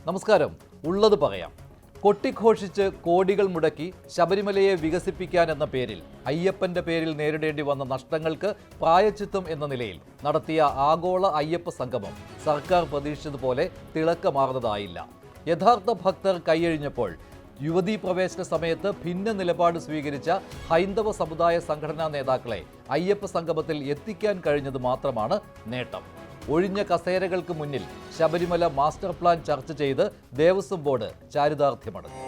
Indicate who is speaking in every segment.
Speaker 1: നമസ്കാരം. ഉള്ളത് പറയാം. കൊട്ടിഘോഷിച്ച് കോടികൾ മുടക്കി ശബരിമലയെ വികസിപ്പിക്കാൻ എന്ന പേരിൽ അയ്യപ്പന്റെ പേരിൽ നേരിടേണ്ടി വന്ന നഷ്ടങ്ങൾക്ക് പ്രായശ്ചിത്തം എന്ന നിലയിൽ നടത്തിയ ആഗോള അയ്യപ്പ സംഗമം സർക്കാർ പ്രതീക്ഷിച്ചതുപോലെ തിളക്കമാർന്നതായില്ല. യഥാർത്ഥ ഭക്തർ കൈയഴിഞ്ഞപ്പോൾ യുവതീ പ്രവേശന സമയത്ത് ഭിന്ന നിലപാട് സ്വീകരിച്ച ഹൈന്ദവ സമുദായ സംഘടനാ നേതാക്കളെ അയ്യപ്പ സംഗമത്തിൽ എത്തിക്കാൻ കഴിഞ്ഞത് മാത്രമാണ് നേട്ടം. ഒഴിഞ്ഞ കസേരകൾക്ക് മുന്നിൽ ശബരിമല മാസ്റ്റർ പ്ലാൻ ചർച്ച ചെയ്ത് ദേവസ്വം ബോർഡ് ചാരിതാർത്ഥ്യമടങ്ങി.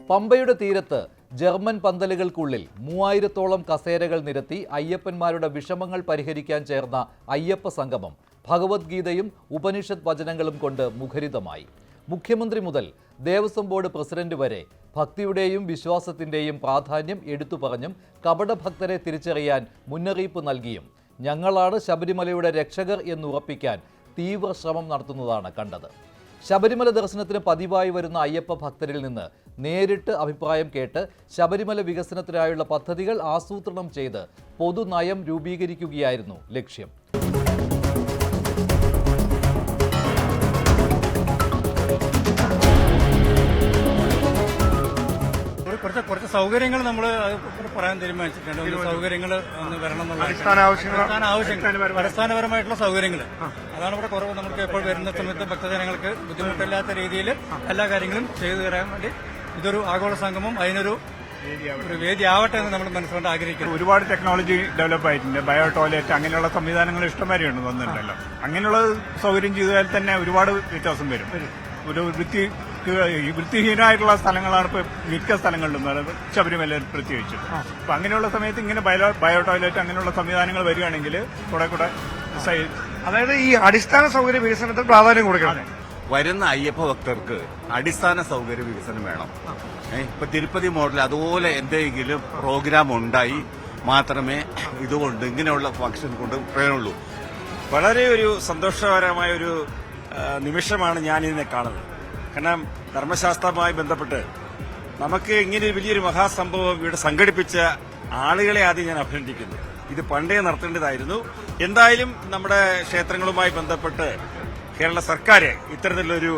Speaker 1: പമ്പയുടെ തീരത്ത് ജർമ്മൻ പന്തലുകൾക്കുള്ളിൽ 3000-ഓളം കസേരകൾ നിരത്തി അയ്യപ്പന്മാരുടെ വിഷമങ്ങൾ പരിഹരിക്കാൻ ചേർന്ന അയ്യപ്പ സംഗമം ഭഗവത്ഗീതയും ഉപനിഷത്ത് വചനങ്ങളും കൊണ്ട് മുഖരിതമായി. മുഖ്യമന്ത്രി മുതൽ ദേവസ്വം ബോർഡ് പ്രസിഡന്റ് വരെ ഭക്തിയുടെയും വിശ്വാസത്തിൻ്റെയും പ്രാധാന്യം എടുത്തു പറഞ്ഞും കപടഭക്തരെ തിരിച്ചറിയാൻ മുന്നറിയിപ്പ് നൽകിയും ഞങ്ങളാണ് ശബരിമലയുടെ രക്ഷകർ എന്നുറപ്പിക്കാൻ തീവ്ര ശ്രമം നടത്തുന്നതാണ് കണ്ടത്. ശബരിമല ദർശനത്തിന് പതിവായി വരുന്ന അയ്യപ്പ ഭക്തരിൽ നിന്ന് നേരിട്ട് അഭിപ്രായം കേട്ട് ശബരിമല വികസനത്തിനായുള്ള പദ്ധതികൾ ആസൂത്രണം ചെയ്ത് പൊതുനയം രൂപീകരിക്കുകയായിരുന്നു ലക്ഷ്യം.
Speaker 2: കുറച്ച് സൗകര്യങ്ങൾ നമ്മൾ പറയാൻ തീരുമാനിച്ചിട്ടുണ്ട്. സൗകര്യങ്ങൾ ഒന്ന് വരണം അടിസ്ഥാനപരമായിട്ടുള്ള സൗകര്യങ്ങൾ, അതാണ് ഇവിടെ കുറവ്. നമുക്ക് എപ്പോൾ വരുന്ന സമയത്ത് ഭക്തജനങ്ങൾക്ക് ബുദ്ധിമുട്ടില്ലാത്ത രീതിയിൽ എല്ലാ കാര്യങ്ങളും ചെയ്തു തരാൻ വേണ്ടി ഇതൊരു ആഗോള സംഗമം അതിനൊരു വേദി ആവട്ടെ എന്ന് നമ്മൾ മനസ്സുകൊണ്ട് ആഗ്രഹിക്കുന്നു.
Speaker 3: ഒരുപാട് ടെക്നോളജി ഡെവലപ്പ് ആയിട്ടുണ്ട്. ബയോ ടോയ്ലറ്റ് അങ്ങനെയുള്ള സംവിധാനങ്ങൾ ഇഷ്ടംമാരിയുണ്ട് വന്നിട്ടുണ്ടല്ലോ. അങ്ങനെയുള്ള സൗകര്യം ചെയ്താൽ തന്നെ ഒരുപാട് വ്യത്യാസം വരും. ഒരു വൃത്തിഹീനമായിട്ടുള്ള സ്ഥലങ്ങളാണ് ഇപ്പോൾ മിക്ക സ്ഥലങ്ങളിലും ശബരിമല പ്രത്യേകിച്ച്. അപ്പൊ അങ്ങനെയുള്ള സമയത്ത് ഇങ്ങനെ ബയോ ടോയ്ലറ്റ് അങ്ങനെയുള്ള സംവിധാനങ്ങൾ വരികയാണെങ്കിൽ കൂടെ
Speaker 4: അതായത് ഈ അടിസ്ഥാന സൗകര്യ വികസനത്തിന് പ്രാധാന്യം കൊടുക്കണം.
Speaker 5: വരുന്ന അയ്യപ്പ ഭക്തർക്ക് അടിസ്ഥാന സൗകര്യ വികസനം വേണം. ഇപ്പൊ തിരുപ്പതി മോഡൽ അതുപോലെ എന്തെങ്കിലും പ്രോഗ്രാം ഉണ്ടായി മാത്രമേ ഇതുകൊണ്ട് ഇങ്ങനെയുള്ള ഫംഗ്ഷൻ കൊണ്ട് പ്രയോജനമുള്ളൂ.
Speaker 6: വളരെ ഒരു സന്തോഷകരമായ ഒരു നിമിഷമാണ് ഞാൻ ഇതിനെ കാണുന്നത്. കാരണം ധർമ്മശാസ്ത്രവുമായി ബന്ധപ്പെട്ട് നമുക്ക് ഇങ്ങനെ വലിയൊരു മഹാസംഭവം ഇവിടെ സംഘടിപ്പിച്ച ആളുകളെ ആദ്യം ഞാൻ അഭിനന്ദിക്കുന്നു. ഇത് പണ്ടേ നടത്തേണ്ടതായിരുന്നു. എന്തായാലും നമ്മുടെ ക്ഷേത്രങ്ങളുമായി ബന്ധപ്പെട്ട് കേരള സർക്കാർ ഇത്തരത്തിലൊരു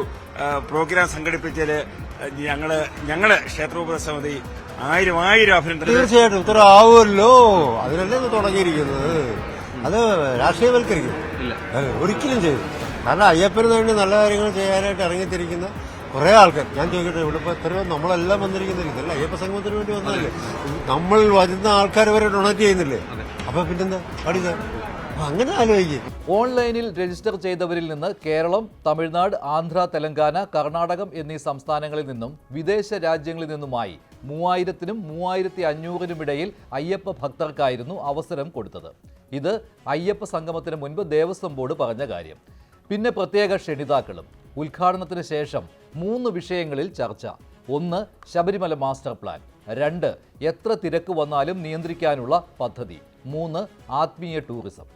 Speaker 6: പ്രോഗ്രാം സംഘടിപ്പിച്ചതിൽ ഞങ്ങള് ക്ഷേത്രോപദേശ സമിതി ആയിരം അഭിനന്ദനം.
Speaker 7: തീർച്ചയായിട്ടും ഇത്ര ആവുമല്ലോ, അതിനല്ലേ തുടങ്ങിയിരിക്കുന്നത്. അത് രാഷ്ട്രീയവൽക്കരിക്കും ഒരിക്കലും ചെയ്തു. കാരണം അയ്യപ്പന് വേണ്ടി നല്ല കാര്യങ്ങൾ ചെയ്യാനായിട്ട് ഇറങ്ങിത്തിരിക്കുന്ന കുറെ ആൾക്കാർ. ഞാൻ ചോദിക്കട്ടെ, ഇവിടെ ഇപ്പൊ എത്രയോ നമ്മളെല്ലാം വന്നിരിക്കുന്നില്ല, ഇതല്ല അയ്യപ്പ സംഗമത്തിന് വേണ്ടി വന്നതല്ലേ. നമ്മൾ വരുന്ന ആൾക്കാർ വരെ ഡൊണേറ്റ് ചെയ്യുന്നില്ലേ. അപ്പൊ പിന്നെന്താ പഠിച്ച അങ്ങനെ ആലോചിക്കും.
Speaker 1: ഓൺലൈനിൽ രജിസ്റ്റർ ചെയ്തവരിൽ നിന്ന് കേരളം, തമിഴ്നാട്, ആന്ധ്ര, തെലങ്കാന, കർണാടകം എന്നീ സംസ്ഥാനങ്ങളിൽ നിന്നും വിദേശ രാജ്യങ്ങളിൽ നിന്നുമായി 3000-നും 3500-നും ഇടയിൽ അയ്യപ്പ ഭക്തർക്കായിരുന്നു അവസരം കൊടുത്തത്. ഇത് അയ്യപ്പ സംഗമത്തിന് മുൻപ് ദേവസ്വം ബോർഡ് പറഞ്ഞ കാര്യം. പിന്നെ പ്രത്യേക ക്ഷണിതാക്കളും. ഉദ്ഘാടനത്തിന് ശേഷം 3 വിഷയങ്ങളിൽ ചർച്ച. 1. Sabarimala master plan. 2. എത്ര തിരക്ക് വന്നാലും നിയന്ത്രിക്കാനുള്ള പദ്ധതി. 3. ആത്മീയ ടൂറിസം.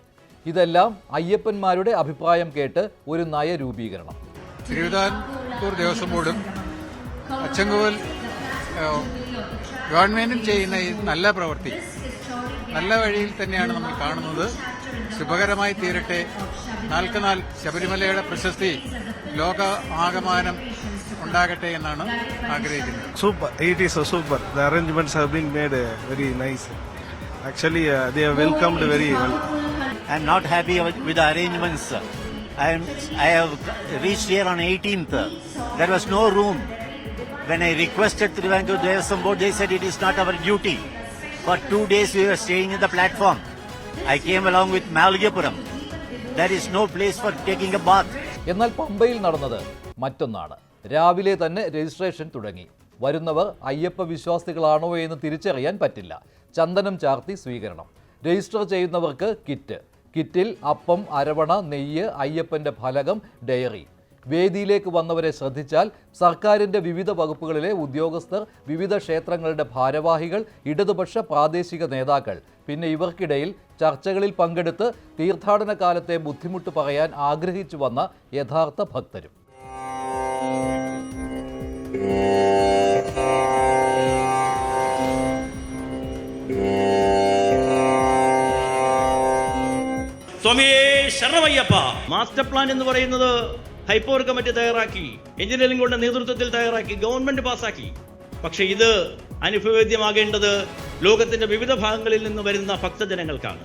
Speaker 1: ഇതെല്ലാം അയ്യപ്പന്മാരുടെ അഭിപ്രായം കേട്ട് ഒരു നയരൂപീകരണം.
Speaker 8: തിരുവിതാംകൂർ ദേവസ്വം ബോർഡും അച്ചൻകോവിൽ ഗവൺമെന്റും ചെയ്യുന്ന ഈ നല്ല പ്രവൃത്തി നല്ല വഴിയിൽ തന്നെയാണ് നമ്മൾ കാണുന്നത്. ശുഭകരമായി തീരട്ടെ. നാൽക്കുനാൾ ശബരിമലയുടെ പ്രശസ്തി ലോക ആകമാനം ഉണ്ടാകട്ടെ എന്നാണ് ആഗ്രഹിക്കുന്നത്.
Speaker 4: Super, it is a super. The arrangements have been made very nice. Actually, they are welcomed very well.
Speaker 9: I am not happy with the arrangements. I have reached here on 18th. There was no room. When I requested Trivandrum Devaswam Board, they said it is not our duty. For 2 days we were staying in the platform. I came along with Malgapuram. There is no place for taking a bath.
Speaker 1: എന്നാൽ പമ്പയിൽ നടന്നത് മറ്റൊന്നാണ്. രാവിലെ തന്നെ registration തുടങ്ങി. വരുന്നവർ അയ്യപ്പ വിശ്വാസികളാണോ എന്ന് തിരിച്ചറിയാൻ പറ്റില്ല. ചന്ദനം ചാർത്തി സ്വീകരണം. രജിസ്റ്റർ ചെയ്യുന്നവർക്ക് കിറ്റിൽ അപ്പം, അരവണ, നെയ്യ്, അയ്യപ്പന്റെ ഫലകം, ഡയറി. വേദിയിലേക്ക് വന്നവരെ ശ്രദ്ധിച്ചാൽ സർക്കാരിൻ്റെ വിവിധ വകുപ്പുകളിലെ ഉദ്യോഗസ്ഥർ, വിവിധ ക്ഷേത്രങ്ങളുടെ ഭാരവാഹികൾ, ഇടതുപക്ഷ പ്രാദേശിക നേതാക്കൾ, പിന്നെ ഇവർക്കിടയിൽ ചർച്ചകളിൽ പങ്കെടുത്ത് തീർത്ഥാടന കാലത്തെ ബുദ്ധിമുട്ട് പറയാൻ ആഗ്രഹിച്ചു വന്ന യഥാർത്ഥ ഭക്തരും.
Speaker 10: സ്വാമിയേ ശരണമയ്യപ്പ. മാസ്റ്റർ പ്ലാൻ എന്ന് പറയുന്നത് ഹൈപ്പോർ കമ്മിറ്റി തയ്യാറാക്കി, എഞ്ചിനീയറിംഗ് കൊണ്ട് നേതൃത്വത്തിൽ തയ്യാറാക്കി, ഗവൺമെന്റ് പാസാക്കി. പക്ഷെ ഇത് അനുഭവേദ്യമാകേണ്ടത് ലോകത്തിന്റെ വിവിധ ഭാഗങ്ങളിൽ നിന്ന് വരുന്ന ഭക്തജനങ്ങൾക്കാണ്.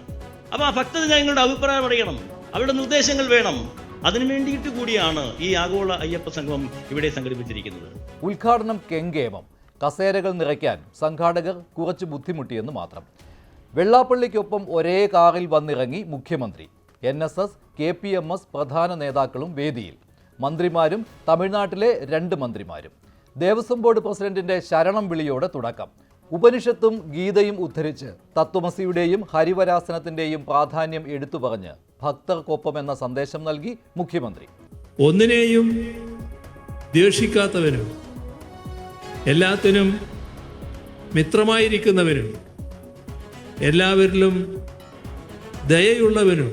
Speaker 10: അപ്പൊ ആ ഭക്തജനങ്ങളുടെ അഭിപ്രായം അറിയണം, അവരുടെ നിർദ്ദേശങ്ങൾ വേണം. അതിനു വേണ്ടിയിട്ട് കൂടിയാണ് ഈ ആഗോള അയ്യപ്പ സംഗമം ഇവിടെ സംഘടിപ്പിച്ചിരിക്കുന്നത്.
Speaker 1: ഉദ്ഘാടനം കെങ്കേമം. കസേരകൾ നിറയ്ക്കാൻ സംഘാടകർ കുറച്ച് ബുദ്ധിമുട്ടിയെന്ന് മാത്രം. വെള്ളാപ്പള്ളിക്കൊപ്പം ഒരേ കാറിൽ വന്നിറങ്ങി മുഖ്യമന്ത്രി. NSS, KPMS പ്രധാന നേതാക്കളും വേദിയിൽ. മന്ത്രിമാരും തമിഴ്നാട്ടിലെ 2 മന്ത്രിമാരും. ദേവസ്വം ബോർഡ് പ്രസിഡന്റിന്റെ ശരണം വിളിയോടെ തുടക്കം. ഉപനിഷത്തും ഗീതയും ഉദ്ധരിച്ച് തത്വമസിയുടെയും ഹരിവരാസനത്തിന്റെയും പ്രാധാന്യം എടുത്തു പറഞ്ഞ് ഭക്തർക്കൊപ്പം എന്ന സന്ദേശം നൽകി മുഖ്യമന്ത്രി.
Speaker 11: ഒന്നിനെയും ദ്വേഷിക്കാത്തവനും എല്ലാത്തിനും മിത്രമായിരിക്കുന്നവനും എല്ലാവരിലും ദയയുള്ളവനും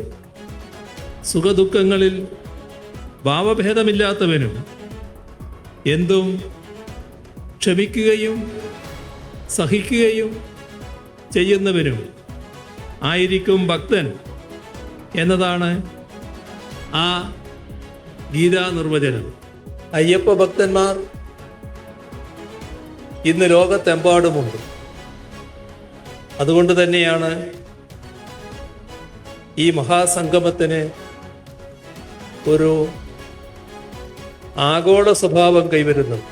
Speaker 11: സുഖദുഃഖങ്ങളിൽ ഭാവഭേദമില്ലാത്തവനും എന്തും ക്ഷമിക്കുകയും സഹിക്കുകയും ചെയ്യുന്നവനും ആയിരിക്കും ഭക്തൻ എന്നതാണ് ആ ഗീതാ നിർവചനം. അയ്യപ്പ ഭക്തന്മാർ ഇന്ന് ലോകത്തെമ്പാടുമുണ്ട്. അതുകൊണ്ട് തന്നെയാണ് ഈ മഹാസംഗമത്തിന് ഒരു ആഗോള സ്വഭാവം കൈവരുന്നത്.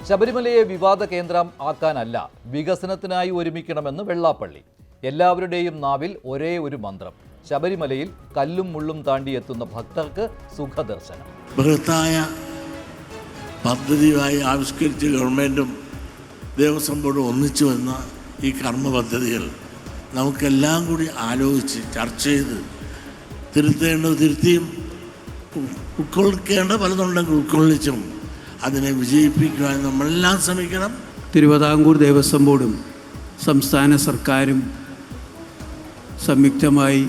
Speaker 1: ശബരിമലയെ വിവാദ കേന്ദ്രം ആക്കാനല്ല, വികസനത്തിനായി ഒരുമിക്കണമെന്ന് വെള്ളാപ്പള്ളി. എല്ലാവരുടെയും നാവിൽ ഒരേ ഒരു മന്ത്രം. ശബരിമലയിൽ കല്ലും മുള്ളും താണ്ടിയെത്തുന്ന ഭക്തർക്ക് സുഖദർശനം.
Speaker 12: ബൃഹത്തായ പദ്ധതിയായി ആവിഷ്കരിച്ച ഗവൺമെൻറ്റും ദേവസ്വം ബോർഡും ഒന്നിച്ചു വന്ന ഈ കർമ്മ പദ്ധതികൾ നമുക്കെല്ലാം കൂടി ആലോചിച്ച് ചർച്ച ചെയ്ത് തിരുത്തേണ്ടത് തിരുത്തിയും ഉൾക്കൊള്ളിക്കേണ്ട പലതുണ്ടെങ്കിൽ ഉൾക്കൊള്ളിച്ചും അതിനെ വിജയിപ്പിക്കുവാൻ നമ്മളെല്ലാം ശ്രമിക്കണം.
Speaker 13: തിരുവിതാംകൂർ ദേവസ്വം ബോർഡും സംസ്ഥാന സർക്കാരും സംയുക്തമായി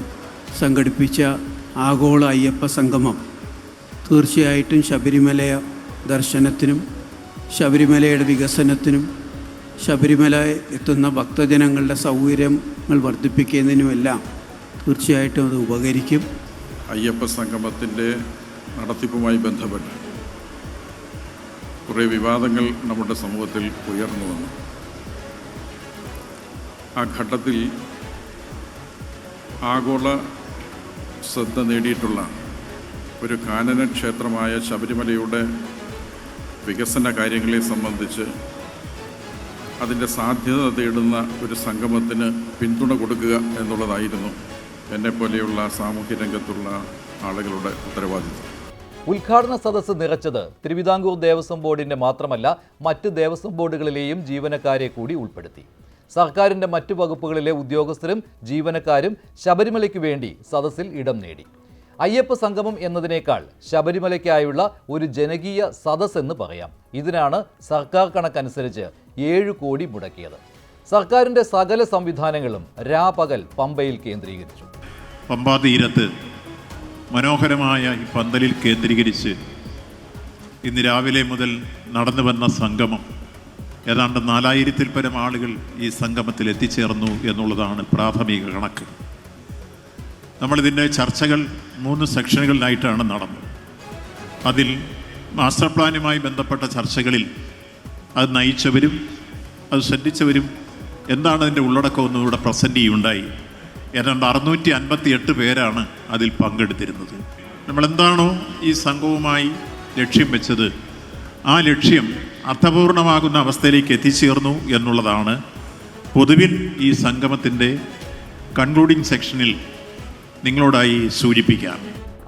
Speaker 13: സംഘടിപ്പിച്ച ആഗോള അയ്യപ്പ സംഗമം തീർച്ചയായിട്ടും ശബരിമല ദർശനത്തിനും ശബരിമലയുടെ വികസനത്തിനും ശബരിമല എത്തുന്ന ഭക്തജനങ്ങളുടെ സൗകര്യങ്ങൾ വർദ്ധിപ്പിക്കുന്നതിനുമെല്ലാം തീർച്ചയായിട്ടും അത് ഉപകരിക്കും.
Speaker 14: അയ്യപ്പ സംഗമത്തിൻ്റെ നടത്തിപ്പുമായി ബന്ധപ്പെട്ട് കുറേ വിവാദങ്ങൾ നമ്മുടെ സമൂഹത്തിൽ ഉയർന്നു വന്നു. ആ ഘട്ടത്തിൽ ആഗോള ശ്രദ്ധ നേടിയിട്ടുള്ള ഒരു കാനന ക്ഷേത്രമായ ശബരിമലയുടെ വികസന കാര്യങ്ങളെ സംബന്ധിച്ച് അതിൻ്റെ സാധ്യത തേടുന്ന ഒരു സംഗമത്തിന് പിന്തുണ കൊടുക്കുക എന്നുള്ളതായിരുന്നു എന്നെപ്പോലെയുള്ള സാമൂഹ്യ രംഗത്തുള്ള ആളുകളുടെ ഉത്തരവാദിത്വം.
Speaker 1: ഉദ്ഘാടന സദസ്സ് നിറച്ചത് തിരുവിതാംകൂർ ദേവസ്വം ബോർഡിന്റെ മാത്രമല്ല മറ്റ് ദേവസ്വം ബോർഡുകളിലെയും ജീവനക്കാരെ കൂടി ഉൾപ്പെടുത്തി. സർക്കാരിന്റെ മറ്റു വകുപ്പുകളിലെ ഉദ്യോഗസ്ഥരും ജീവനക്കാരും ശബരിമലയ്ക്ക് വേണ്ടി സദസ്സിൽ ഇടം നേടി. അയ്യപ്പ സംഗമം എന്നതിനേക്കാൾ ശബരിമലയ്ക്കായുള്ള ഒരു ജനകീയ സദസ്സ് എന്ന് പറയാം. ഇതിനാണ് സർക്കാർ കണക്കനുസരിച്ച് 7 കോടി മുടക്കിയത്. സർക്കാരിന്റെ സകല സംവിധാനങ്ങളും രാപകൽ പമ്പയിൽ കേന്ദ്രീകരിച്ചു.
Speaker 15: പമ്പാ തീരത്ത് മനോഹരമായ ഈ പന്തലിൽ കേന്ദ്രീകരിച്ച് ഇന്ന് രാവിലെ മുതൽ നടന്നു വന്ന സംഗമം ഏതാണ്ട് 4000-ൽ പരം ആളുകൾ ഈ സംഗമത്തിൽ എത്തിച്ചേർന്നു എന്നുള്ളതാണ് പ്രാഥമിക കണക്ക്. നമ്മളിതിൻ്റെ ചർച്ചകൾ 3 സെക്ഷനുകളിലായിട്ടാണ് നടന്നത്. അതിൽ മാസ്റ്റർ പ്ലാനുമായി ബന്ധപ്പെട്ട ചർച്ചകളിൽ അത് നയിച്ചവരും അത് ശ്രദ്ധിച്ചവരും എന്താണ് അതിൻ്റെ ഉള്ളടക്കമെന്നും ഇവിടെ പ്രസൻറ്റ് ചെയ്യുണ്ടായി. ഏതാണ്ട് 658 പേരാണ് അതിൽ പങ്കെടുത്തിരുന്നത്. നമ്മളെന്താണോ ഈ സംഘവുമായി ലക്ഷ്യം വെച്ചത് ആ ലക്ഷ്യം അർത്ഥപൂർണമാകുന്ന അവസ്ഥയിലേക്ക് എത്തിച്ചേർന്നു എന്നുള്ളതാണ് പൊതുവിൽ ഈ സംഗമത്തിൻ്റെ കൺക്ലൂഡിംഗ് സെക്ഷനിൽ നിങ്ങളോടായി സൂചിപ്പിക്കാം.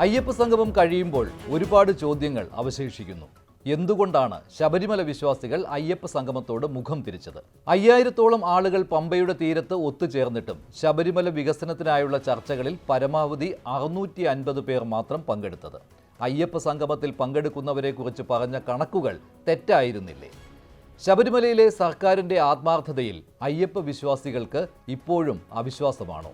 Speaker 1: അയ്യപ്പ സംഗമം കഴിയുമ്പോൾ ഒരുപാട് ചോദ്യങ്ങൾ അവശേഷിക്കുന്നു. എന്തുകൊണ്ടാണ് ശബരിമല വിശ്വാസികൾ അയ്യപ്പ സംഗമത്തോട് മുഖം തിരിച്ചത്? 5000-ഓളം ആളുകൾ പമ്പയുടെ തീരത്ത് ഒത്തുചേർന്നിട്ടും ശബരിമല വികസനത്തിനായുള്ള ചർച്ചകളിൽ പരമാവധി 650 പേർ മാത്രം പങ്കെടുത്തത്. അയ്യപ്പ സംഗമത്തിൽ പങ്കെടുക്കുന്നവരെക്കുറിച്ച് പറഞ്ഞ കണക്കുകൾ തെറ്റായിരുന്നില്ലേ? ശബരിമലയിലെ സർക്കാരിൻ്റെ ആത്മാർത്ഥതയിൽ അയ്യപ്പ വിശ്വാസികൾക്ക് ഇപ്പോഴും അവിശ്വാസമാണോ?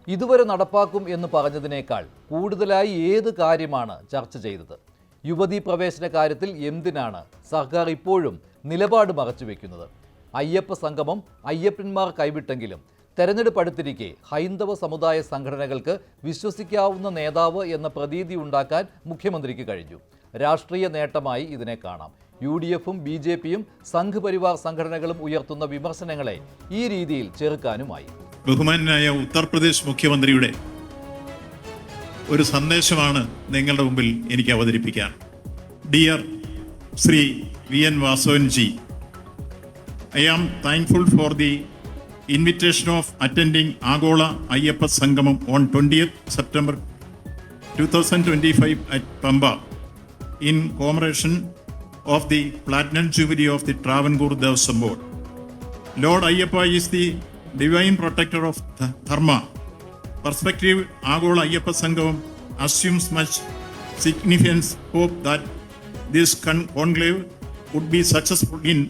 Speaker 1: ഇതുവരെ നടപ്പാക്കും എന്ന് പറഞ്ഞതിനേക്കാൾ കൂടുതലായി ഏത് കാര്യമാണ് ചർച്ച ചെയ്തത്? യുവതീ പ്രവേശന കാര്യത്തിൽ എന്തിനാണ് സർക്കാർ ഇപ്പോഴും നിലപാട് മറച്ചുവെക്കുന്നത്? അയ്യപ്പ സംഗമം അയ്യപ്പന്മാർ കൈവിട്ടെങ്കിലും തെരഞ്ഞെടുപ്പ് അടുത്തിരിക്കെ ഹൈന്ദവ സമുദായ സംഘടനകൾക്ക് വിശ്വസിക്കാവുന്ന നേതാവ് എന്ന പ്രതീതി ഉണ്ടാക്കാൻ മുഖ്യമന്ത്രിക്ക് കഴിഞ്ഞു. രാഷ്ട്രീയ നേട്ടമായി ഇതിനെ കാണാം. UDFും BJPയും സംഘ് പരിവാർ സംഘടനകളും ഉയർത്തുന്ന വിമർശനങ്ങളെ ഈ രീതിയിൽ ചെറുക്കാനുമായി.
Speaker 15: ബഹുമാനായ ഉത്തർപ്രദേശ് മുഖ്യമന്ത്രിയുടെ ഒരു സന്ദേശമാണ് നിങ്ങളുടെ മുമ്പിൽ എനിക്ക് അവതരിപ്പിക്കാൻ. Dear Shri VN വാസവൻജി, I am thankful for the invitation of attending Agola Ayyappa Sangamam on 20th September 2025 at Pamba in commemoration of the Platinum Jubilee of the Travancore Devasam Board. Lord Ayyappa is the divine protector of Dharma. Perspective Agola Ayyappa Sangamam assumes much significance. Hope that this conclave would be successful in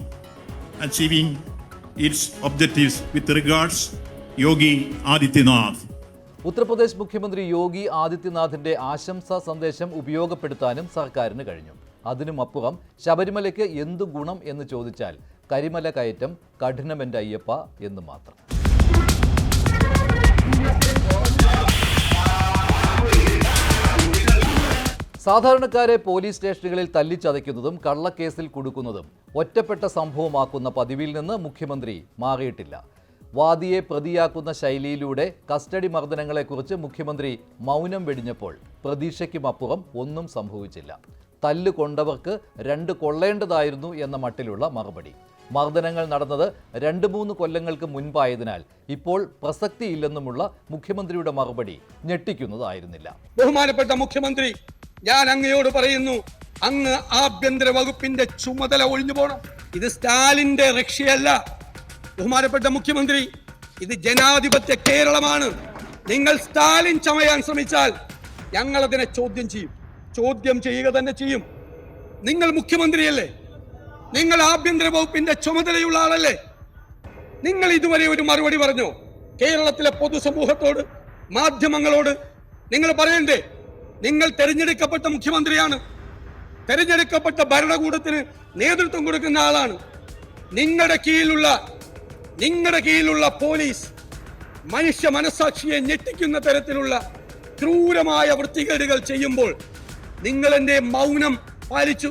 Speaker 15: achieving its objectives. With regards, Yogi Adityanath.
Speaker 1: Uttar Pradesh മുഖ്യമന്ത്രി യോഗി ആദിത്യനാഥിന്റെ ആശംസാ സന്ദേശം ഉപയോഗപ്പെടുത്താനും സർക്കാരിന് കഴിഞ്ഞു. അതിനുമപ്പുറം ശബരിമലയ്ക്ക് എന്തു ഗുണം എന്ന് ചോദിച്ചാൽ കരിമല കയറ്റം കഠിനമെൻ്റെ അയ്യപ്പ എന്ന് മാത്രം. സാധാരണക്കാരെ പോലീസ് സ്റ്റേഷനുകളിൽ തല്ലിച്ചതയ്ക്കുന്നതും കള്ളക്കേസിൽ കുടുക്കുന്നതും ഒറ്റപ്പെട്ട സംഭവമാക്കുന്ന പതിവിൽ നിന്ന് മുഖ്യമന്ത്രി മാറിയിട്ടില്ല. വാദിയെ പ്രതിയാക്കുന്ന ശൈലിയിലൂടെ കസ്റ്റഡി മർദ്ദനങ്ങളെക്കുറിച്ച് മുഖ്യമന്ത്രി മൗനം വെടിഞ്ഞപ്പോൾ പ്രതീക്ഷയ്ക്കുമപ്പുറം ഒന്നും സംഭവിച്ചില്ല. തല്ല് കൊണ്ടവർക്ക് 2 കൊള്ളേണ്ടതായിരുന്നു എന്ന മട്ടിലുള്ള മറുപടി. മർദ്ദനങ്ങൾ നടന്നത് 2-3 കൊല്ലങ്ങൾക്ക് മുൻപായതിനാൽ ഇപ്പോൾ പ്രസക്തിയില്ലെന്നുമുള്ള മുഖ്യമന്ത്രിയുടെ മറുപടി ഞെട്ടിക്കുന്നതായിരുന്നില്ല.
Speaker 16: ബഹുമാനപ്പെട്ട മുഖ്യമന്ത്രി, ഞാൻ അങ്ങയോട് പറയുന്നു, അങ്ങ് ആഭ്യന്തര വകുപ്പിന്റെ ചുമതല ഒഴിഞ്ഞു പോകണം. ഇത് സ്റ്റാലിന്റെ രക്ഷയല്ല. ബഹുമാനപ്പെട്ട മുഖ്യമന്ത്രി, ഇത് ജനാധിപത്യ കേരളമാണ്. നിങ്ങൾ സ്റ്റാലിൻ ചമയാൻ ശ്രമിച്ചാൽ ഞങ്ങൾ അതിനെ ചോദ്യം ചെയ്യുക തന്നെ ചെയ്യും. നിങ്ങൾ മുഖ്യമന്ത്രിയല്ലേ? നിങ്ങൾ ആഭ്യന്തര വകുപ്പിന്റെ ചുമതലയുള്ള ആളല്ലേ? നിങ്ങൾ ഇതുവരെ ഒരു മറുപടി പറഞ്ഞോ? കേരളത്തിലെ പൊതുസമൂഹത്തോട്, മാധ്യമങ്ങളോട് നിങ്ങൾ പറയണ്ടേ? നിങ്ങൾ തെരഞ്ഞെടുക്കപ്പെട്ട മുഖ്യമന്ത്രിയാണ്. തെരഞ്ഞെടുക്കപ്പെട്ട ഭരണകൂടത്തിന് നേതൃത്വം കൊടുക്കുന്ന ആളാണ്. നിങ്ങളുടെ കീഴിലുള്ള പോലീസ് മനുഷ്യ മനസാക്ഷിയെ ഞെട്ടിക്കുന്ന തരത്തിലുള്ള ക്രൂരമായ വൃത്തികേടുകൾ ചെയ്യുമ്പോൾ നിങ്ങൾ എന്തേ മൗനം പാലിച്ചു?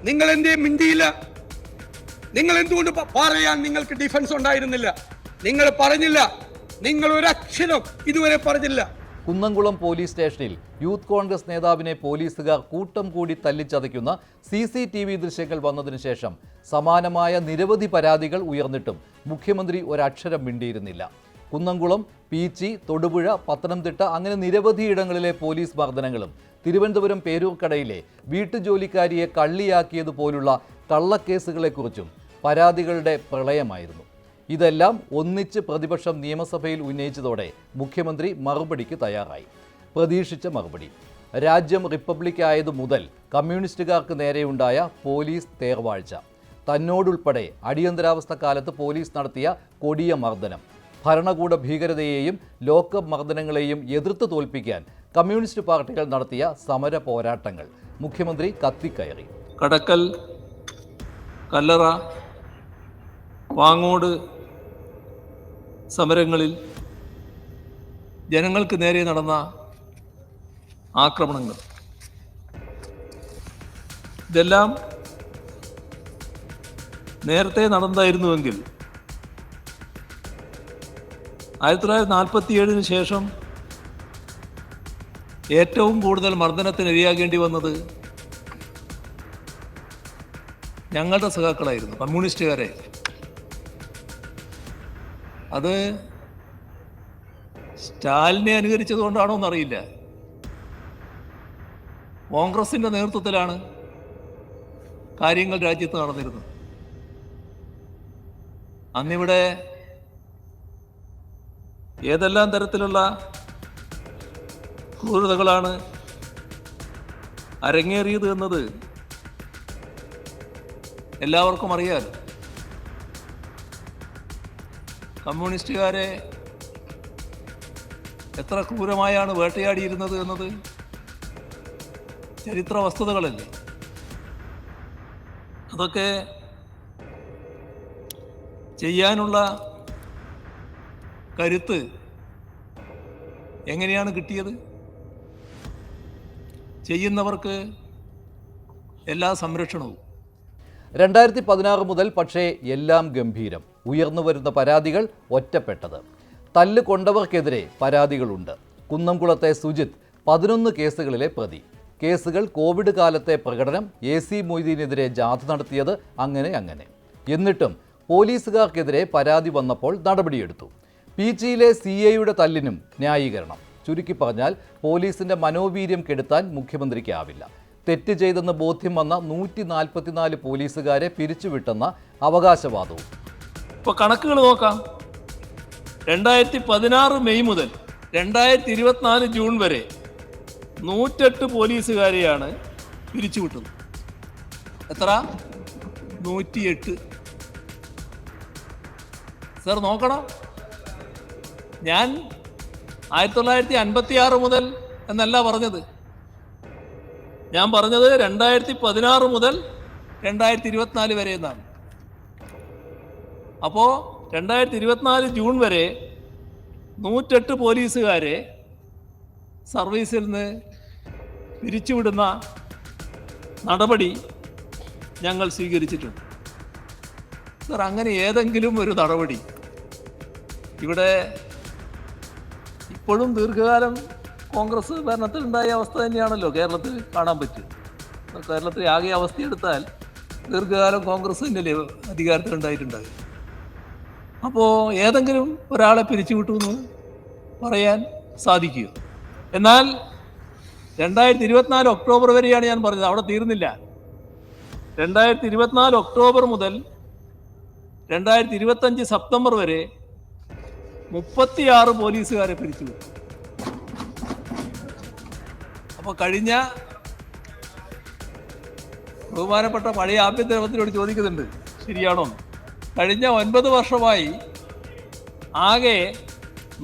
Speaker 16: നിങ്ങൾ എന്തേ മിണ്ടിയില്ല? നിങ്ങൾ എന്തുകൊണ്ട് പറയാൻ നിങ്ങൾക്ക് ഡിഫൻസ് ഉണ്ടായിരുന്നില്ല? നിങ്ങൾ പറഞ്ഞില്ല. നിങ്ങൾ ഒരക്ഷരം ഇതുവരെ പറഞ്ഞില്ല.
Speaker 1: കുന്നംകുളം പോലീസ് സ്റ്റേഷനിൽ യൂത്ത് കോൺഗ്രസ് നേതാവിനെ പോലീസുകാർ കൂട്ടം കൂടി തല്ലിച്ചതയ്ക്കുന്ന CCTV ദൃശ്യങ്ങൾ വന്നതിനു ശേഷം സമാനമായ നിരവധി പരാതികൾ ഉയർന്നിട്ടും മുഖ്യമന്ത്രി ഒരക്ഷരം മിണ്ടിയിരുന്നില്ല. കുന്നംകുളം, പീച്ചി, തൊടുപുഴ, പത്തനംതിട്ട അങ്ങനെ നിരവധി ഇടങ്ങളിലെ പോലീസ് മർദ്ദനങ്ങളും തിരുവനന്തപുരം പേരൂർക്കടയിലെ വീട്ടുജോലിക്കാരിയെ കള്ളിയാക്കിയതുപോലുള്ള കള്ളക്കേസുകളെക്കുറിച്ചും പരാതികളുടെ പ്രളയമായിരുന്നു. ഇതെല്ലാം ഒന്നിച്ച് പ്രതിപക്ഷം നിയമസഭയിൽ ഉന്നയിച്ചതോടെ മുഖ്യമന്ത്രി മറുപടിക്ക് തയ്യാറായി. പ്രതീക്ഷിച്ച മറുപടി. രാജ്യം റിപ്പബ്ലിക് ആയതു മുതൽ കമ്മ്യൂണിസ്റ്റുകാർക്ക് നേരെയുണ്ടായ പോലീസ് തേർവാഴ്ച, തന്നോടുൾപ്പെടെ അടിയന്തരാവസ്ഥ കാലത്ത് പോലീസ് നടത്തിയ കൊടിയ മർദ്ദനം, ഭരണകൂട ഭീകരതയെയും ലോക്കപ്പ് മർദ്ദനങ്ങളെയും എതിർത്ത് തോൽപ്പിക്കാൻ കമ്മ്യൂണിസ്റ്റ് പാർട്ടികൾ നടത്തിയ സമര പോരാട്ടങ്ങൾ മുഖ്യമന്ത്രി കത്തിക്കയറി.
Speaker 11: കടക്കൽ, കല്ലറ, വാങ്ങോട് സമരങ്ങളിൽ ജനങ്ങൾക്ക് നേരെ നടന്ന ആക്രമണങ്ങൾ, ഇതെല്ലാം നേരത്തെ നടന്നതായിരുന്നുവെങ്കിൽ 1947 ശേഷം ഏറ്റവും കൂടുതൽ മർദ്ദനത്തിന് ഇരയാകേണ്ടി വന്നത് ഞങ്ങളുടെ സഖാക്കളായിരുന്നു, കമ്മ്യൂണിസ്റ്റുകാരെ. അത് സ്റ്റാലിനെ അനുകരിച്ചതുകൊണ്ടാണോ എന്നറിയില്ല. കോൺഗ്രസിന്റെ നേതൃത്വത്തിലാണ് കാര്യങ്ങൾ രാജ്യത്ത് നടന്നിരുന്നത്. അന്നിവിടെ ഏതെല്ലാം തരത്തിലുള്ള ക്രൂരതകളാണ് അരങ്ങേറിയത് എന്നത് എല്ലാവർക്കും അറിയാം. കമ്മ്യൂണിസ്റ്റുകാരെ എത്ര ക്രൂരമായാണ് വേട്ടയാടിയിരുന്നത് എന്നത് ചരിത്ര വസ്തുതകളല്ലേ. അതൊക്കെ ചെയ്യാനുള്ള കരുത്ത് എങ്ങനെയാണ് കിട്ടിയത്? ചെയ്യുന്നവർക്ക് എല്ലാ സംരക്ഷണവും.
Speaker 1: 2016 മുതൽ പക്ഷേ എല്ലാം ഗംഭീരം. ഉയർന്നു വരുന്ന പരാതികൾ ഒറ്റപ്പെട്ടത്. തല്ല് കൊണ്ടവർക്കെതിരെ പരാതികളുണ്ട്. കുന്നംകുളത്തെ സുജിത്ത് 11 കേസുകളിലെ പ്രതി. കേസുകൾ കോവിഡ് കാലത്തെ പ്രകടനം, AC മൊയ്തീനെതിരെ ജാഥ നടത്തിയത്, അങ്ങനെ. എന്നിട്ടും പോലീസുകാർക്കെതിരെ പരാതി വന്നപ്പോൾ നടപടിയെടുത്തു. പീച്ചിയിലെ CAയുടെ തല്ലിനും ന്യായീകരണം. ചുരുക്കി പറഞ്ഞാൽ പോലീസിന്റെ മനോവീര്യം കെടുത്താൻ മുഖ്യമന്ത്രിക്കാവില്ല. തെറ്റ് ചെയ്തെന്ന് ബോധ്യം വന്ന 144 പോലീസുകാരെ പിരിച്ചുവിട്ടെന്ന അവകാശവാദവും.
Speaker 11: ഇപ്പോൾ കണക്കുകൾ നോക്കാം. 2016 മെയ് മുതൽ 2024 ജൂൺ വരെ 108 പോലീസുകാരെയാണ് പിരിച്ചുവിട്ടത്. എത്ര? 108. സർ നോക്കണം, ഞാൻ 1956 മുതൽ എന്നല്ല പറഞ്ഞത്. ഞാൻ പറഞ്ഞത് 2016 മുതൽ 2024 വരെ എന്നാണ്. അപ്പോൾ 2024 ജൂൺ വരെ 108 പോലീസുകാരെ സർവീസിൽ നിന്ന് പിരിച്ചുവിടുന്ന നടപടി ഞങ്ങൾ സ്വീകരിച്ചിട്ടുണ്ട്. സർ, അങ്ങനെ ഏതെങ്കിലും ഒരു നടപടി ഇവിടെ ഇപ്പോഴും ദീർഘകാലം കോൺഗ്രസ് ഭരണത്തിലുണ്ടായ അവസ്ഥ തന്നെയാണല്ലോ കേരളത്തിൽ കാണാൻ പറ്റും. കേരളത്തിൽ ആകെ അവസ്ഥയെടുത്താൽ ദീർഘകാലം കോൺഗ്രസ് തന്നെയല്ലേ അധികാരത്തിലുണ്ടായിട്ടുണ്ടാകും. അപ്പോൾ ഏതെങ്കിലും ഒരാളെ പിരിച്ചുവിട്ടു എന്ന് പറയാൻ സാധിക്കുമോ? എന്നാൽ 2024 ഒക്ടോബർ വരെയാണ് ഞാൻ പറഞ്ഞത്, അവിടെ തീർന്നില്ല. 2024 ഒക്ടോബർ മുതൽ 2025 സെപ്റ്റംബർ വരെ 36 പോലീസുകാരെ പിരിച്ചുവിട്ടു. അപ്പോൾ കഴിഞ്ഞ ബഹുമാനപ്പെട്ട പഴയ ആഭ്യന്തരമന്ത്രിയോട് ചോദിക്കുന്നുണ്ട്, ശരിയാണോ? കഴിഞ്ഞ 9 വർഷമായി ആകെ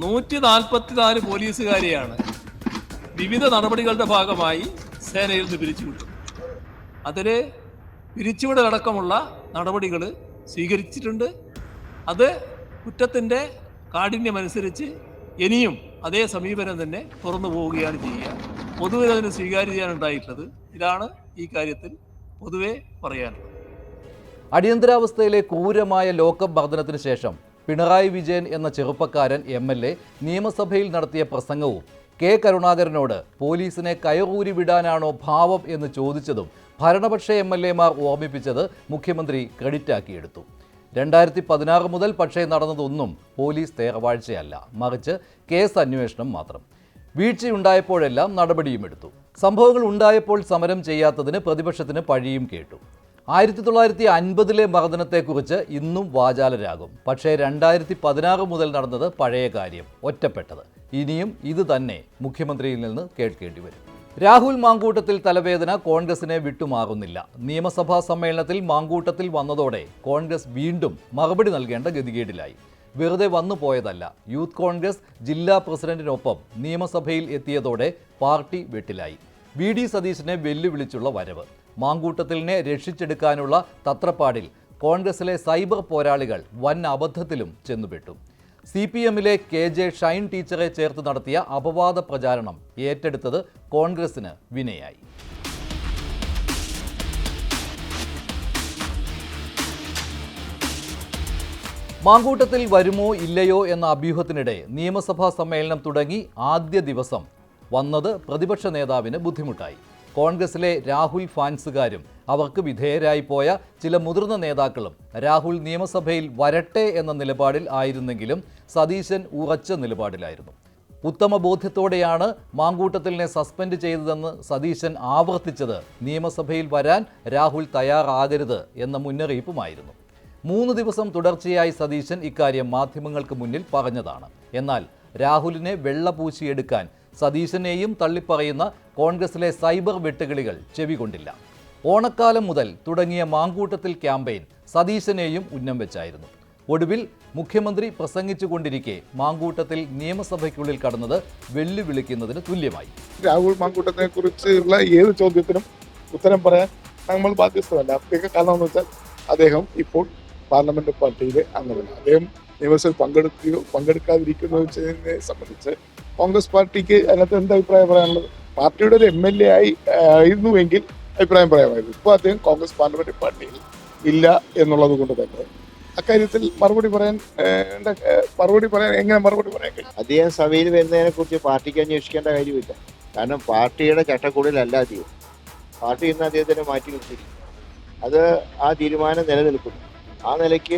Speaker 11: 144 പോലീസുകാരെയാണ് വിവിധ നടപടികളുടെ ഭാഗമായി സേനയിൽ നിന്ന് പിരിച്ചുവിട്ടു. അതിൽ പിരിച്ചുവിടലടക്കമുള്ള നടപടികൾ സ്വീകരിച്ചിട്ടുണ്ട്. അത് കുറ്റത്തിൻ്റെ കാഠിന്യമനുസരിച്ച് ഇനിയും അതേ സമീപനം തന്നെ തുറന്നു പോവുകയാണ് ചെയ്യുക. പൊതുവെ അതിന് സ്വീകാര്യതയാണ് ഉണ്ടായിട്ടുള്ളത്. ഇതാണ് ഈ കാര്യത്തിൽ പൊതുവെ പറയാനുള്ളത്.
Speaker 1: അടിയന്തരാവസ്ഥയിലെ ക്രൂരമായ ലോക്കപ്പ് മർദ്ദനത്തിന് ശേഷം പിണറായി വിജയൻ എന്ന ചെറുപ്പക്കാരൻ MLA നിയമസഭയിൽ നടത്തിയ പ്രസംഗവും കെ കരുണാകരനോട് പോലീസിനെ കയറൂരി വിടാനാണോ ഭാവം എന്ന് ചോദിച്ചതും ഭരണപക്ഷ MLAമാർ ഓർമ്മിപ്പിച്ചത് മുഖ്യമന്ത്രി ക്രെഡിറ്റാക്കിയെടുത്തു. 2016 മുതൽ പക്ഷേ നടന്നതൊന്നും പോലീസ് തേർവാഴ്ചയല്ല, മറിച്ച് കേസ് അന്വേഷണം മാത്രം. വീഴ്ചയുണ്ടായപ്പോഴെല്ലാം നടപടിയും എടുത്തു. സംഭവങ്ങൾ ഉണ്ടായപ്പോൾ സമരം ചെയ്യാത്തതിന് പ്രതിപക്ഷത്തിന് പഴിയും കേട്ടു. 1950-ലെ മർദ്ദനത്തെക്കുറിച്ച് ഇന്നും വാചാലരാകും. പക്ഷേ 2016 മുതൽ നടന്നത് പഴയ കാര്യം, ഒറ്റപ്പെട്ടത്. ഇനിയും ഇത് തന്നെ മുഖ്യമന്ത്രിയിൽ നിന്ന് കേൾക്കേണ്ടി വരും. രാഹുൽ മാങ്കൂട്ടത്തിൽ തലവേദന കോൺഗ്രസിനെ വിട്ടുമാറുന്നില്ല. നിയമസഭാ സമ്മേളനത്തിൽ മാങ്കൂട്ടത്തിൽ വന്നതോടെ കോൺഗ്രസ് വീണ്ടും മറുപടി നൽകേണ്ട ഗതികേടിലായി. വെറുതെ വന്നു പോയതല്ല, യൂത്ത് കോൺഗ്രസ് ജില്ലാ പ്രസിഡന്റിനൊപ്പം നിയമസഭയിൽ എത്തിയതോടെ പാർട്ടി വെട്ടിലായി. VD സതീശനെ വെല്ലുവിളിച്ചുള്ള വരവ്, മാങ്കൂട്ടത്തിലിനെ രക്ഷിച്ചെടുക്കാനുള്ള തത്രപ്പാടിൽ കോൺഗ്രസിലെ സൈബർ പോരാളികൾ വൻ അബദ്ധത്തിലും ചെന്നുപെട്ടു. CPMലെ KJ ഷൈൻ ടീച്ചറെ ചേർത്ത് നടത്തിയ അപവാദ പ്രചാരണം ഏറ്റെടുത്തത് കോൺഗ്രസിന് വിനയായി. മാങ്കൂട്ടത്തിൽ വരുമോ ഇല്ലയോ എന്ന അഭ്യൂഹത്തിനിടെ നിയമസഭാ സമ്മേളനം തുടങ്ങി ആദ്യ ദിവസം വന്നത് പ്രതിപക്ഷ നേതാവിന് ബുദ്ധിമുട്ടായി. കോൺഗ്രസിലെ രാഹുൽ ഫാൻസുകാരും അവർക്ക് വിധേയരായി പോയ ചില മുതിർന്ന നേതാക്കളും രാഹുൽ നിയമസഭയിൽ വരട്ടെ എന്ന നിലപാടിൽ ആയിരുന്നെങ്കിലും സതീശൻ ഉറച്ച നിലപാടിലായിരുന്നു. ഉത്തമ ബോധ്യത്തോടെയാണ് മാങ്കൂട്ടത്തിലിനെ സസ്പെൻഡ് ചെയ്തതെന്ന് സതീശൻ ആവർത്തിച്ചത് നിയമസഭയിൽ വരാൻ രാഹുൽ തയ്യാറാകരുത് എന്ന മുന്നറിയിപ്പുമായിരുന്നു. 3 ദിവസം തുടർച്ചയായി സതീശൻ ഇക്കാര്യം മാധ്യമങ്ങൾക്ക് മുന്നിൽ പറഞ്ഞതാണ്. എന്നാൽ രാഹുലിനെ വെള്ളപൂശിയെടുക്കാൻ സതീശനെയും തള്ളിപ്പറയുന്ന കോൺഗ്രസിലെ സൈബർ വെട്ടുകിളികൾ ചെവികൊണ്ടില്ല. ഓണക്കാലം മുതൽ തുടങ്ങിയ മാങ്കൂട്ടത്തിൽ ക്യാമ്പയിൻ സതീശനെയും ഉന്നം വെച്ചായിരുന്നു. ഒടുവിൽ മുഖ്യമന്ത്രി പ്രസംഗിച്ചുകൊണ്ടിരിക്കെ മാങ്കൂട്ടത്തിൽ നിയമസഭയ്ക്കുള്ളിൽ കടന്നത് വെല്ലുവിളിക്കുന്നതിന് തുല്യമായി.
Speaker 17: രാഹുൽ മാങ്കൂട്ടത്തെ കുറിച്ചുള്ള ഏത് ചോദ്യത്തിനും ഉത്തരം പറയാൻ നമ്മൾ ബാധ്യസ്ഥമല്ല. കാരണം എന്ന് വെച്ചാൽ അദ്ദേഹം ഇപ്പോൾ പാർലമെന്റ് പാർട്ടിയിലെ അംഗമല്ല. അദ്ദേഹം നിയമസഭയിൽ പങ്കെടുക്കാതിരിക്കുന്നു വെച്ചതിനെ സംബന്ധിച്ച് കോൺഗ്രസ് പാർട്ടിക്ക് അതിനകത്ത് എന്ത് അഭിപ്രായം പറയാനുള്ളത്? പാർട്ടിയുടെ ഒരു MLA ആയിരുന്നുവെങ്കിൽ അഭിപ്രായം പറയാമായിരുന്നു. ഇപ്പോൾ അദ്ദേഹം കോൺഗ്രസ് പാർലമെന്ററി പാർട്ടിയിൽ ഇല്ല എന്നുള്ളത് കൊണ്ട് തന്നെ അക്കാര്യത്തിൽ മറുപടി പറയാൻ എങ്ങനെ മറുപടി പറയാൻ കഴിയും?
Speaker 9: അദ്ദേഹം സഭയിൽ വരുന്നതിനെ കുറിച്ച് പാർട്ടിക്ക് അന്വേഷിക്കേണ്ട കാര്യമില്ല. കാരണം പാർട്ടിയുടെ ചട്ടക്കൂടിലല്ല അദ്ദേഹം. പാർട്ടി ഇന്ന് അദ്ദേഹത്തിനെ മാറ്റി നിർത്തിയിരിക്കും. അത് ആ തീരുമാനം നിലനിൽക്കുന്നു. ആ നിലയ്ക്ക്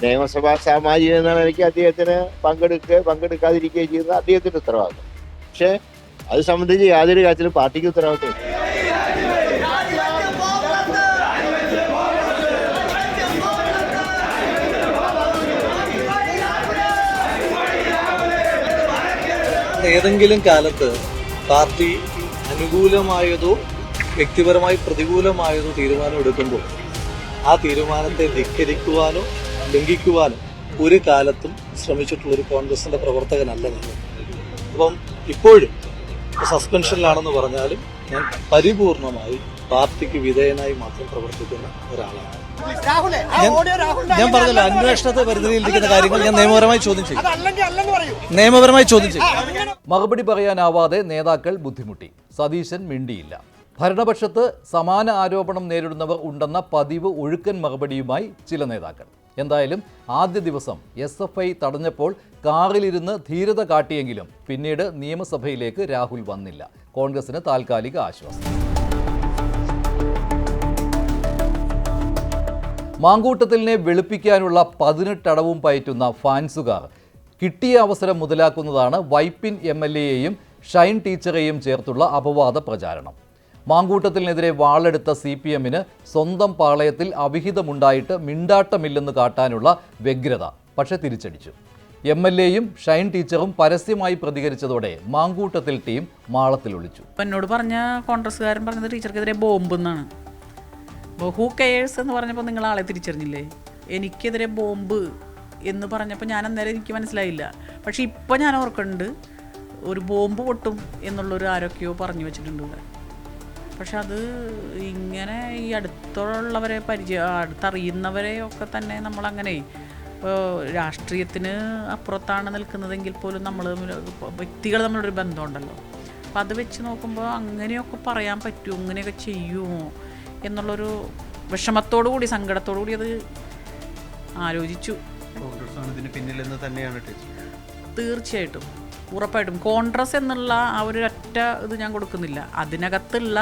Speaker 9: നിയമസഭാ സാമാജികൻ എന്ന നിലയ്ക്ക് അദ്ദേഹത്തിന് പങ്കെടുക്കാതിരിക്കുകയും ചെയ്യുന്നത് അദ്ദേഹത്തിന്റെ ഉത്തരവാദിത്വം. പക്ഷേ അത് സംബന്ധിച്ച് യാതൊരു കാര്യത്തിലും പാർട്ടിക്ക് ഉത്തരവാദിത്വം.
Speaker 11: ഏതെങ്കിലും കാലത്ത് പാർട്ടി അനുകൂലമായതോ വ്യക്തിപരമായി പ്രതികൂലമായതോ തീരുമാനം എടുക്കുമ്പോൾ ആ തീരുമാനത്തെ ധിക്കരിക്കുവാനോ ലംഘിക്കുവാനോ ഒരു കാലത്തും ശ്രമിച്ചിട്ടുള്ളൊരു കോൺഗ്രസിന്റെ പ്രവർത്തകനല്ല ഞാൻ. അപ്പം ഇപ്പോഴും സസ്പെൻഷനിലാണെന്ന് പറഞ്ഞാലും ഞാൻ പരിപൂർണമായി പാർട്ടിക്ക് വിധേയനായി മാത്രം പ്രവർത്തിക്കുന്ന ഒരാളാണ്. ഞാൻ പറഞ്ഞല്ലോ, അന്വേഷണത്തെ പരിധിയിലിരിക്കുന്ന കാര്യങ്ങൾ ഞാൻ നിയമപരമായി ചോദ്യം ചെയ്യും.
Speaker 1: മറുപടി പറയാനാവാതെ നേതാക്കൾ ബുദ്ധിമുട്ടി. സതീശൻ മിണ്ടിയില്ല. ഭരണപക്ഷത്ത് സമാന ആരോപണം നേരിടുന്നവർ ഉണ്ടെന്ന പതിവ് ഒഴുക്കൻ മറുപടിയുമായി ചില നേതാക്കൾ. എന്തായാലും ആദ്യ ദിവസം SFI തടഞ്ഞപ്പോൾ കാറിലിരുന്ന് ധീരത കാട്ടിയെങ്കിലും പിന്നീട് നിയമസഭയിലേക്ക് രാഹുൽ വന്നില്ല. കോൺഗ്രസിന് താൽക്കാലിക ആശ്വാസം. മാങ്കൂട്ടത്തിലിനെ വെളുപ്പിക്കാനുള്ള 18 അടവും പയറ്റുന്ന ഫാൻസുകാർ കിട്ടിയ അവസരം മുതലാക്കുന്നതാണ് വൈപ്പിൻ MLAയെയും ഷൈൻ ടീച്ചറെയും ചേർത്തുള്ള അപവാദ പ്രചാരണം. മാങ്കൂട്ടത്തിനെതിരെ വാളെടുത്ത CPMന് സ്വന്തം പാളയത്തിൽ അവിഹിതമുണ്ടായിട്ട് മിണ്ടാട്ടമില്ലെന്ന് കാട്ടാനുള്ള വ്യഗ്രത പക്ഷെ തിരിച്ചടിച്ചു. MLAയും ഷൈൻ ടീച്ചറും പരസ്യമായി പ്രതികരിച്ചതോടെ മാങ്കൂട്ടത്തിൽ ടീം മാളത്തിലൊളിച്ചു.
Speaker 18: എന്നോട് പറഞ്ഞ കോൺഗ്രസ്സുകാരൻ പറഞ്ഞത് ടീച്ചർക്കെതിരെ ബോംബ് എന്നാണ്. ഹൂ കെയേഴ്സ് എന്ന് പറഞ്ഞപ്പോൾ നിങ്ങൾ ആളെ തിരിച്ചറിഞ്ഞില്ലേ? എനിക്കെതിരെ ബോംബ് എന്ന് പറഞ്ഞപ്പോൾ ഞാൻ അന്നേരം എനിക്ക് മനസ്സിലായില്ല. പക്ഷെ ഇപ്പോൾ ഞാൻ ഓർക്കുന്നുണ്ട്, ഒരു ബോംബ് പൊട്ടും എന്നുള്ളൊരു ആരൊക്കെയോ പറഞ്ഞു വെച്ചിട്ടുണ്ട് ഇവിടെ. പക്ഷെ അത് ഇങ്ങനെ ഈ അടുത്തുള്ളവരെ അടുത്തറിയുന്നവരെ ഒക്കെ തന്നെ നമ്മളങ്ങനെ ഇപ്പോൾ രാഷ്ട്രീയത്തിന് അപ്പുറത്താണ് നിൽക്കുന്നതെങ്കിൽ പോലും നമ്മൾ വ്യക്തികൾ തമ്മിലൊരു ബന്ധമുണ്ടല്ലോ. അപ്പം അത് വെച്ച് നോക്കുമ്പോൾ അങ്ങനെയൊക്കെ പറയാൻ പറ്റുമോ, അങ്ങനെയൊക്കെ ചെയ്യുമോ എന്നുള്ളൊരു വിഷമത്തോടു കൂടി സങ്കടത്തോടു കൂടി അത് ആലോചിച്ചു.
Speaker 7: ഇതിന് പിന്നിലെന്ന് തന്നെയാണ്
Speaker 18: തീർച്ചയായിട്ടും ഉറപ്പായിട്ടും കോൺഗ്രസ് എന്നുള്ള ആ ഒരു ഒറ്റ ഇത് ഞാൻ കൊടുക്കുന്നില്ല. അതിനകത്തുള്ള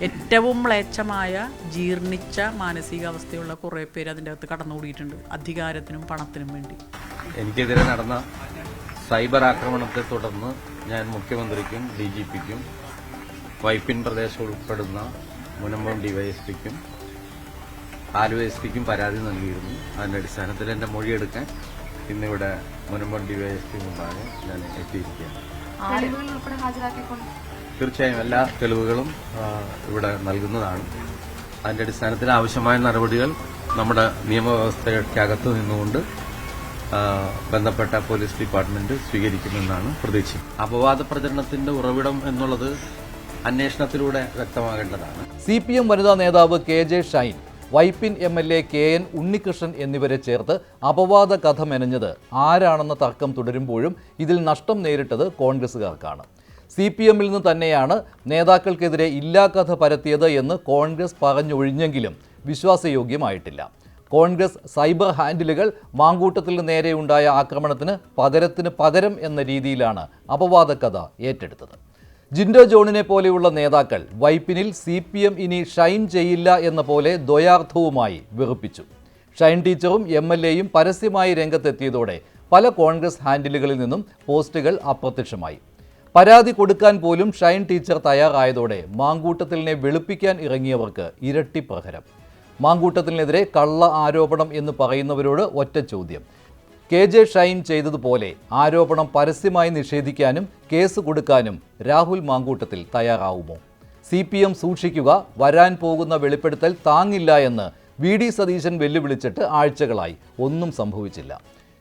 Speaker 18: ഏറ്റവും മ്ലേച്ഛമായ ജീർണിച്ച മാനസികാവസ്ഥയുള്ള കുറേ പേര് അതിൻ്റെ അകത്ത് കടന്നുകൂടിയിട്ടുണ്ട്, അധികാരത്തിനും പണത്തിനും വേണ്ടി.
Speaker 19: എനിക്കെതിരെ നടന്ന സൈബർ ആക്രമണത്തെ തുടർന്ന് ഞാൻ മുഖ്യമന്ത്രിക്കും DGPക്കും വൈപ്പിൻ പ്രദേശം ഉൾപ്പെടുന്ന മുനമ്പം DYSPക്കും ആലുവ SP-ക്കും പരാതി നൽകിയിരുന്നു. അതിൻ്റെ അടിസ്ഥാനത്തിൽ എൻ്റെ മൊഴിയെടുക്കാൻ ഇന്നിവിടെ മുനമ്പം DYSP മുമ്പാകെ ഞാൻ എത്തിയിരിക്കുകയാണ്. തീർച്ചയായും എല്ലാ തെളിവുകളും ഇവിടെ നൽകുന്നതാണ്. അതിൻ്റെ അടിസ്ഥാനത്തിൽ ആവശ്യമായ നടപടികൾ നമ്മുടെ നിയമവ്യവസ്ഥയ്ക്കകത്ത് നിന്നുകൊണ്ട് ബന്ധപ്പെട്ട പോലീസ് ഡിപ്പാർട്ട്മെന്റ് സ്വീകരിക്കുമെന്നാണ് പ്രതീക്ഷ. അപവാദ പ്രചരണത്തിന്റെ ഉറവിടം എന്നുള്ളത് അന്വേഷണത്തിലൂടെ വ്യക്തമാകേണ്ടതാണ്.
Speaker 1: CPM വനിതാ നേതാവ് KJ Shine, Vypin MLA KN Unnikrishnan എന്നിവരെ ചേർത്ത് അപവാദ കഥ മെനഞ്ഞത് ആരാണെന്ന തർക്കം തുടരുമ്പോഴും ഇതിൽ നഷ്ടം നേരിട്ടത് കോൺഗ്രസുകാർക്കാണ്. CPMൽ നിന്ന് തന്നെയാണ് നേതാക്കൾക്കെതിരെ ഇല്ലാ കഥ പരത്തിയത് എന്ന് കോൺഗ്രസ് പറഞ്ഞൊഴിഞ്ഞെങ്കിലും വിശ്വാസയോഗ്യമായിട്ടില്ല. കോൺഗ്രസ് സൈബർ ഹാൻഡിലുകൾ മാങ്കൂട്ടത്തിന് നേരെയുണ്ടായ ആക്രമണത്തിന് പകരം എന്ന രീതിയിലാണ് അപവാദ കഥ ഏറ്റെടുത്തത്. ജിൻഡോ ജോണിനെ പോലെയുള്ള നേതാക്കൾ വൈപ്പിനിൽ CPM ഇനി ഷൈൻ ചെയ്യില്ല എന്ന പോലെ ദ്വയാർത്ഥവുമായി വെറുപ്പിച്ചു. ഷൈൻ ടീച്ചറും MLAയും പരസ്യമായി രംഗത്തെത്തിയതോടെ പല കോൺഗ്രസ് ഹാൻഡിലുകളിൽ നിന്നും പോസ്റ്റുകൾ അപ്രത്യക്ഷമായി. പരാതി കൊടുക്കാൻ പോലും ഷൈൻ ടീച്ചർ തയ്യാറായതോടെ മാങ്കൂട്ടത്തിലിനെ വെളുപ്പിക്കാൻ ഇറങ്ങിയവർക്ക് ഇരട്ടി പ്രഹരം. മാങ്കൂട്ടത്തിനെതിരെ കള്ള ആരോപണം എന്ന് പറയുന്നവരോട് ഒറ്റ ചോദ്യം: KJ ഷൈൻ ചെയ്തതുപോലെ ആരോപണം പരസ്യമായി നിഷേധിക്കാനും കേസ് കൊടുക്കാനും രാഹുൽ മാങ്കൂട്ടത്തിൽ തയ്യാറാവുമോ? CPM സൂക്ഷിക്കുക, വരാൻ പോകുന്ന വെളിപ്പെടുത്തൽ താങ്ങില്ല എന്ന് VD സതീശൻ വെല്ലുവിളിച്ചിട്ട് ആഴ്ചകളായി ഒന്നും സംഭവിച്ചില്ല.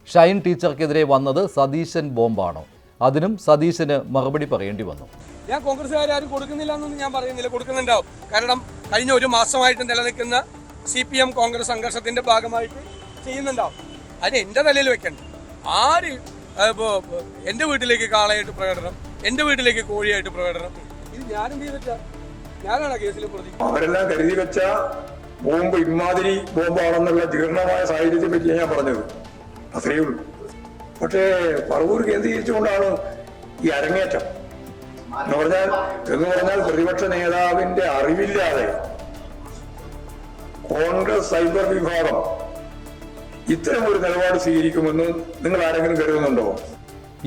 Speaker 1: ഷൈൻ ടീച്ചർക്കെതിരെ വന്നത് സതീശൻ ബോംബാണോ? അതിനും സതീശന് മറുപടി പറയേണ്ടി വന്നു.
Speaker 16: ഞാൻ കോൺഗ്രസ്സുകാരും കൊടുക്കുന്നില്ല എന്നൊന്നും ഞാൻ പറയുന്നില്ല, കൊടുക്കുന്നുണ്ടാവും. കാരണം കഴിഞ്ഞ ഒരു മാസമായിട്ട് നിലനിൽക്കുന്ന CPM കോൺഗ്രസ് സംഘർഷത്തിന്റെ ഭാഗമായിട്ട് ചെയ്യുന്നുണ്ടാവും. അതിന് എന്റെ തലയിൽ വെക്കണ്ട. ആര് ഇപ്പോ എന്റെ വീട്ടിലേക്ക് കാളയായിട്ട് പ്രകടനം, എന്റെ വീട്ടിലേക്ക് കോഴിയായിട്ട് പ്രകടനം, ഇത് ഞാനും ചെയ്തിട്ടാ? ഞാനാണ് കേസിൽ പ്രതി.
Speaker 20: അവരെല്ലാം കരുതി വെച്ച ബോംബ് ഇമാതിരി ബോംബാണെന്നുള്ള ജീർണമായ സാഹചര്യത്തെ പറ്റി ഞാൻ പറഞ്ഞത്, അത്രയേ ഉള്ളൂ. പക്ഷേ പറവൂർ കേന്ദ്രീകരിച്ചുകൊണ്ടാണ് ഈ അരങ്ങേറ്റം എന്ന് പറഞ്ഞാൽ പ്രതിപക്ഷ നേതാവിന്റെ അറിവില്ലാതെ കോൺഗ്രസ് സൈബർ വിഭാഗം ഇത്തരം ഒരു നിലപാട് സ്വീകരിക്കുമെന്ന് നിങ്ങൾ ആരെങ്കിലും കരുതുന്നുണ്ടോ?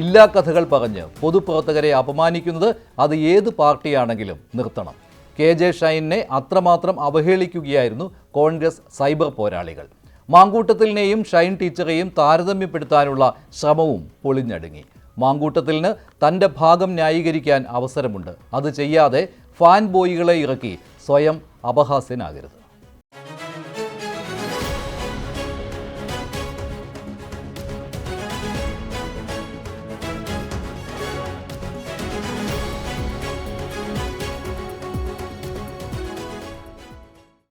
Speaker 1: ഇല്ലാ കഥകൾ പറഞ്ഞ് പൊതുപ്രവർത്തകരെ അപമാനിക്കുന്നത് അത് ഏത് പാർട്ടിയാണെങ്കിലും നിർത്തണം. KJ ഷൈനിനെ അത്രമാത്രം അവഹേളിക്കുകയായിരുന്നു കോൺഗ്രസ് സൈബർ പോരാളികൾ. മാങ്കൂട്ടത്തിലിനെയും ഷൈൻ ടീച്ചറെയും താരതമ്യപ്പെടുത്താനുള്ള ശ്രമവും പൊളിഞ്ഞടുങ്ങി. മാങ്കൂട്ടത്തിലിന് തൻ്റെ ഭാഗം ന്യായീകരിക്കാൻ അവസരമുണ്ട്. അത് ചെയ്യാതെ ഫാൻ ബോയികളെ ഇറക്കി സ്വയം അപഹാസ്യനാകരുത്.